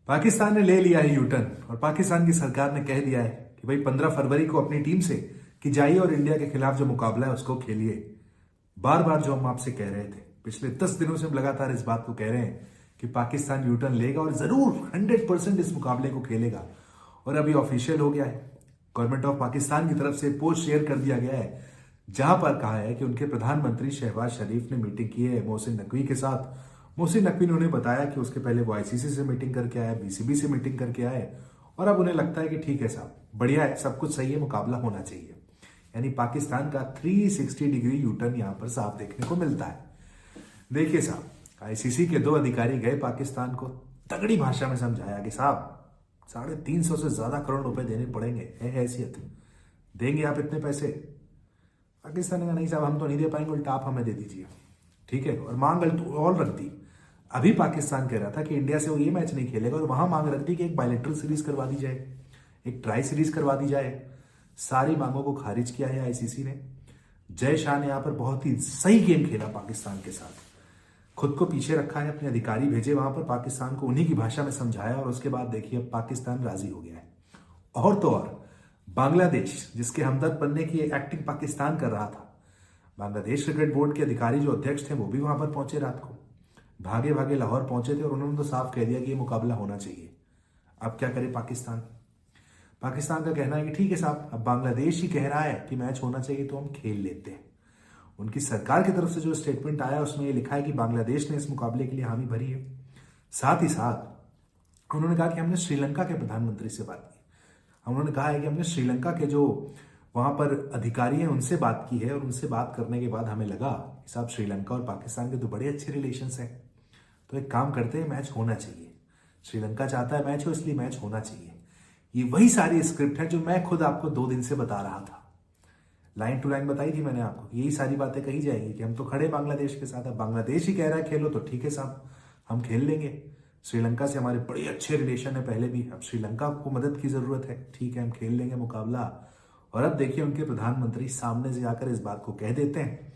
पाकिस्तान ने ले लिया है यूटर्न और पाकिस्तान की सरकार ने कह दिया है कि भाई 15 फरवरी को अपनी टीम से कि जाइए और इंडिया के खिलाफ जो मुकाबला है उसको खेलिए। बार बार जो हम आपसे कह रहे थे, पिछले 10 दिनों से हम लगातार इस बात को कह रहे हैं कि पाकिस्तान यूटर्न लेगा और जरूर 100% इस मुकाबले को खेलेगा। और अभी ऑफिशियल हो गया है, गवर्नमेंट ऑफ पाकिस्तान की तरफ से पोस्ट शेयर कर दिया गया है जहां पर कहा है कि उनके प्रधानमंत्री शहबाज शरीफ ने मीटिंग की है मोहसिन नकवी के साथ। मोहसिन नकवी ने उन्हें बताया कि उसके पहले वो आईसीसी से मीटिंग करके आए, बीसीबी से मीटिंग करके आए और अब उन्हें लगता है कि ठीक है साहब, बढ़िया है, सब कुछ सही है, मुकाबला होना चाहिए। यानी पाकिस्तान का 360 डिग्री यूटर्न यहां पर साफ देखने को मिलता है। देखिए साहब, आईसीसी के 2 अधिकारी गए पाकिस्तान को, तगड़ी भाषा में समझाया कि साहब 350 से ज्यादा करोड़ रुपए देने पड़ेंगे, है हैसियत, देंगे आप इतने पैसे? पाकिस्तान ने कहा नहीं साहब, हम तो नहीं दे पाएंगे, उल्टा आप हमें दे दीजिए, ठीक है। और मांग और रख दी। अभी पाकिस्तान कह रहा था कि इंडिया से वो ये मैच नहीं खेलेगा और वहां मांग रख दी कि एक बायलैटरल सीरीज करवा दी जाए, एक ट्राई सीरीज करवा दी जाए। सारी मांगों को खारिज किया है आईसीसी ने। जय शाह ने यहां पर बहुत ही सही गेम खेला पाकिस्तान के साथ, खुद को पीछे रखा है, अपने अधिकारी भेजे वहां पर, पाकिस्तान को उन्हीं की भाषा में समझाया और उसके बाद देखिए अब पाकिस्तान राजी हो गया है। और तो और बांग्लादेश, जिसके हमदर्द बनने की एक्टिंग पाकिस्तान कर रहा था, बांग्लादेश क्रिकेट बोर्ड के अधिकारी जो अध्यक्ष थे वो भी वहां पर पहुंचे, रात को भागे भागे लाहौर पहुंचे थे और उन्होंने तो साफ कह दिया कि ये मुकाबला होना चाहिए। अब क्या करे पाकिस्तान? पाकिस्तान का कहना है कि ठीक है साहब, अब बांग्लादेश ही कह रहा है कि मैच होना चाहिए तो हम खेल लेते हैं। उनकी सरकार की तरफ से जो स्टेटमेंट आया उसमें ये लिखा है कि बांग्लादेश ने इस मुकाबले के लिए हामी भरी है। साथ ही साथ उन्होंने कहा कि हमने श्रीलंका के प्रधानमंत्री से बात की। उन्होंने कहा है कि हमने श्रीलंका के जो वहां पर अधिकारी हैं उनसे बात की है और उनसे बात करने के बाद हमें लगा कि साहब श्रीलंका और पाकिस्तान के तो बड़े अच्छे रिलेशंस हैं, तो एक काम करते हैं, मैच होना चाहिए। श्रीलंका चाहता है मैच हो, इसलिए मैच होना चाहिए। ये वही सारी स्क्रिप्ट है जो मैं खुद आपको 2 दिन से बता रहा था, लाइन टू लाइन बताई थी मैंने आपको। यही सारी बातें कही जाएंगी कि हम तो खड़े बांग्लादेश के साथ, अब बांग्लादेश ही कह रहा है खेलो तो ठीक है साहब, हम खेल लेंगे। श्रीलंका से हमारे बड़े अच्छे रिलेशन है पहले भी, अब श्रीलंका को मदद की जरूरत है, ठीक है हम खेल लेंगे मुकाबला। और अब देखिए उनके प्रधानमंत्री सामने से आकर इस बात को कह देते हैं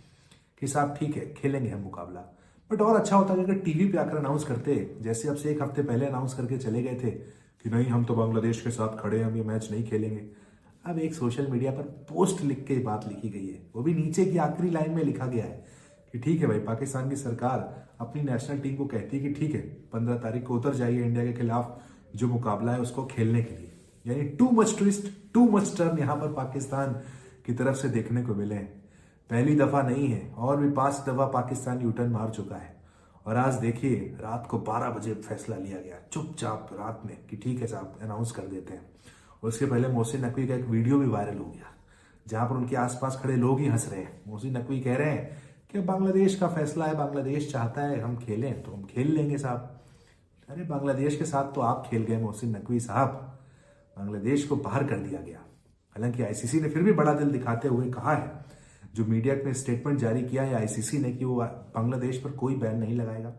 कि साहब ठीक है खेलेंगे हम मुकाबला। बट और अच्छा होता अगर टीवी पे आकर अनाउंस करते, जैसे अब से 1 हफ्ते पहले अनाउंस करके चले गए थे कि नहीं हम तो बांग्लादेश के साथ खड़े हैं, हम ये मैच नहीं खेलेंगे। अब एक सोशल मीडिया पर पोस्ट लिख के बात लिखी गई है, वो भी नीचे की आखिरी लाइन में लिखा गया है कि ठीक है भाई, पाकिस्तान की सरकार अपनी नेशनल टीम को कहती है कि ठीक है 15 तारीख को उतर जाइए इंडिया के खिलाफ जो मुकाबला है उसको खेलने के लिए। यानी too much twist, too much turn यहां पर पाकिस्तान की तरफ से देखने को मिले हैं। पहली दफा नहीं है, और भी 5 दफा पाकिस्तान यूटर्न मार चुका है। और आज देखिए रात को 12 बजे फैसला लिया गया चुपचाप रात में कि ठीक है साहब अनाउंस कर देते हैं। और उसके पहले मोहसिन नकवी का एक वीडियो भी वायरल हो गया जहां पर उनके आसपास खड़े लोग ही हंस रहे हैं। मोहसिन नकवी कह रहे हैं कि बांग्लादेश का फैसला है, बांग्लादेश चाहता है हम खेलें तो हम खेल लेंगे साहब। अरे बांग्लादेश के साथ तो आप खेल गए मोहसिन नकवी साहब, बांग्लादेश को बाहर कर दिया गया। हालांकि आईसीसी ने फिर भी बड़ा दिल दिखाते हुए कहा है, जो मीडिया ने स्टेटमेंट जारी किया है आईसीसी ने, कि वो बांग्लादेश पर कोई बैन नहीं लगाएगा,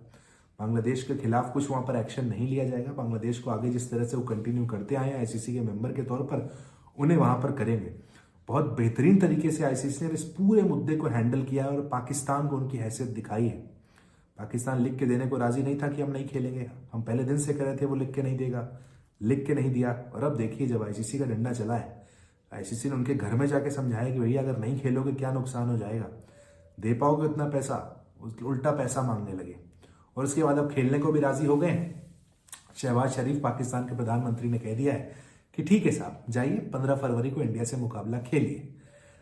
बांग्लादेश के खिलाफ कुछ वहां पर एक्शन नहीं लिया जाएगा। बांग्लादेश को आगे जिस तरह से वो कंटिन्यू करते आए हैं आईसीसी के मेंबर के तौर पर, उन्हें वहां पर करेंगे। बहुत बेहतरीन तरीके से आईसीसी ने इस पूरे मुद्दे को हैंडल किया है और पाकिस्तान को उनकी हैसियत दिखाई है। पाकिस्तान लिख के देने को राजी नहीं था कि हम नहीं खेलेंगे, हम पहले दिन से कह रहे थे वो लिख के नहीं देगा, लिख के नहीं दिया। और अब देखिए जब आईसीसी का डंडा चला है, आईसीसी ने उनके घर में जाके समझाया कि भैया अगर नहीं खेलोगे क्या नुकसान हो जाएगा, दे पाओगे उतना पैसा, उल्टा पैसा मांगने लगे। और उसके बाद अब खेलने को भी राजी हो गए। शहबाज शरीफ पाकिस्तान के प्रधानमंत्री ने कह दिया है कि ठीक है साहब जाइए 15 फरवरी को इंडिया से मुकाबला खेलिए।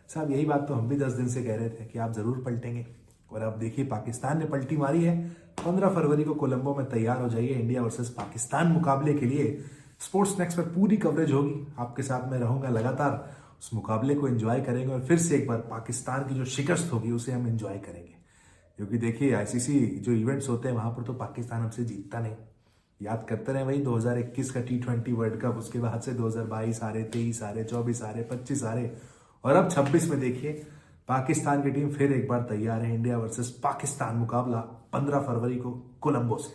साहब यही बात तो हम भी 10 दिन से कह रहे थे कि आप जरूर पलटेंगे, और अब देखिए पाकिस्तान ने पलटी मारी है। 15 फरवरी को कोलंबो में तैयार हो जाइए इंडिया वर्सेस पाकिस्तान मुकाबले के लिए। स्पोर्ट्स नेक्स्ट पर पूरी कवरेज होगी, आपके साथ मैं रहूंगा लगातार, उस मुकाबले को एंजॉय करेंगे और फिर से एक बार पाकिस्तान की जो शिकस्त होगी उसे हम एंजॉय करेंगे। क्योंकि देखिए आईसीसी जो इवेंट्स होते हैं वहां पर तो पाकिस्तान हमसे जीतता नहीं। याद करते रहे वही 2021 का T20 वर्ल्ड कप, उसके बाद से 2022 हारे, 23 हारे, 24 हारे, 25 हारे, और अब 26 में देखिए पाकिस्तान की टीम फिर एक बार तैयार है इंडिया वर्सेस पाकिस्तान मुकाबला 15 फरवरी को कोलंबो से।